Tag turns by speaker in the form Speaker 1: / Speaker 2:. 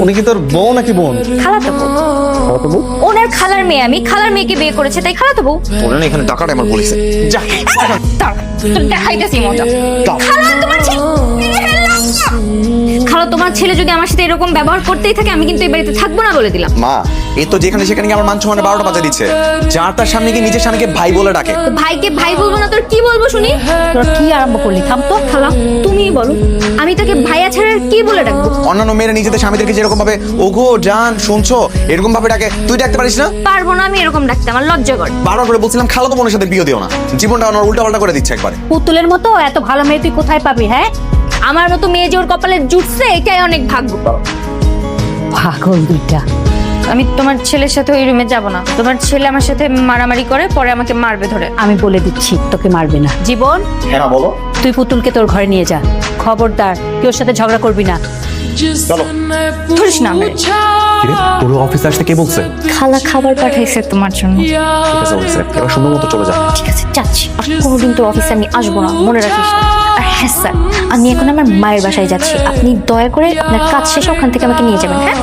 Speaker 1: উনি কি তোর বউ নাকি বোন?
Speaker 2: খালাতো বউ।
Speaker 1: খালাতো বউ?
Speaker 2: ওনার খালার মেয়ে, আমি খালার মেয়েকে বিয়ে করেছে, তাই খালাতো বউ।
Speaker 1: ওরা না এখানে টাকাটা আমার বলেছে। যা
Speaker 2: দাঁড়া, তোর দেখাইতেছি মজা। খালা তোমার খালা তোমার ছেলে যদি আমার সাথে এরকম ব্যবহার করতেই থাকে, আমি কিন্তু এই বাড়িতে থাকবো না বলে দিলাম।
Speaker 1: মা, এই তো যেখানে সেখানে গিয়ে আমার মান সম্মানে 12টা বাজে দিচ্ছে। যার তার সামনে গিয়ে নিজের স্বামীকে ভাই বলে ডাকে।
Speaker 2: তো ভাইকে ভাই বলবো না তোর কি বলবো শুনি? তোর কি আরম্ভ করলি? থাম তো খালা, তুমিই বলো আমি তাকে ভাইয়া ছাড়া আর কি বলে ডাকবো?
Speaker 1: অন্যান্য মেয়েরা নিজেদের স্বামীদেরকে যেরকম ভাবে ওগো জান শুনছো এরকম ভাবে ডাকে, তুই ডাকতে পারিস না?
Speaker 2: পারবো না আমি এরকম ডাকতে, আমার লজ্জা করে।
Speaker 1: বারবার করে বলছিলাম খালাতো বোনের সাথে বিয়ে দিও না, জীবনটা আমার উল্টা পাল্টা করে দিচ্ছে একবারে।
Speaker 3: পুতুলের মতো এত ভালো মেয়ে তুই কোথায় পাবি? হ্যাঁ,
Speaker 2: আমার মতো মেয়ে যে ওর কপালে জুটছে এটাই অনেক ভাগ্য।
Speaker 3: পাগল দুইটা।
Speaker 2: আমি তোমার ছেলের সাথে ওই রুমে যাব না। তোমার ছেলে আমার সাথে মারামারি করে, পরে আমাকে মারবে ধরে।
Speaker 3: আমি বলে দিচ্ছি তোকে মারবে না। জীবন,
Speaker 1: হ্যাঁ বলো।
Speaker 3: তুই পুতুলকে তোর ঘরে নিয়ে যা, খবরদার তুই ওর সাথে ঝগড়া করবি না।
Speaker 1: চলো।
Speaker 2: ধরিস না আমারে।
Speaker 1: কিরে, তোর অফিসে আসতে কে বলছে?
Speaker 2: খালা খাবার পাঠাইছে তোমার জন্য।
Speaker 1: ঠিক আছে বলছে, এবার সুন্দর মতো চলে যা।
Speaker 2: ঠিক আছে যাচ্ছি, আর কোনোদিন তোর অফিসে আমি আসবো না, মনে রাখিস। আর হ্যাঁ স্যার, আমি এখন আমার মায়ের বাসায় যাচ্ছি, আপনি দয়া করে আপনার কাজ শেষে ওখান থেকে আমাকে নিয়ে যাবেন। হ্যাঁ।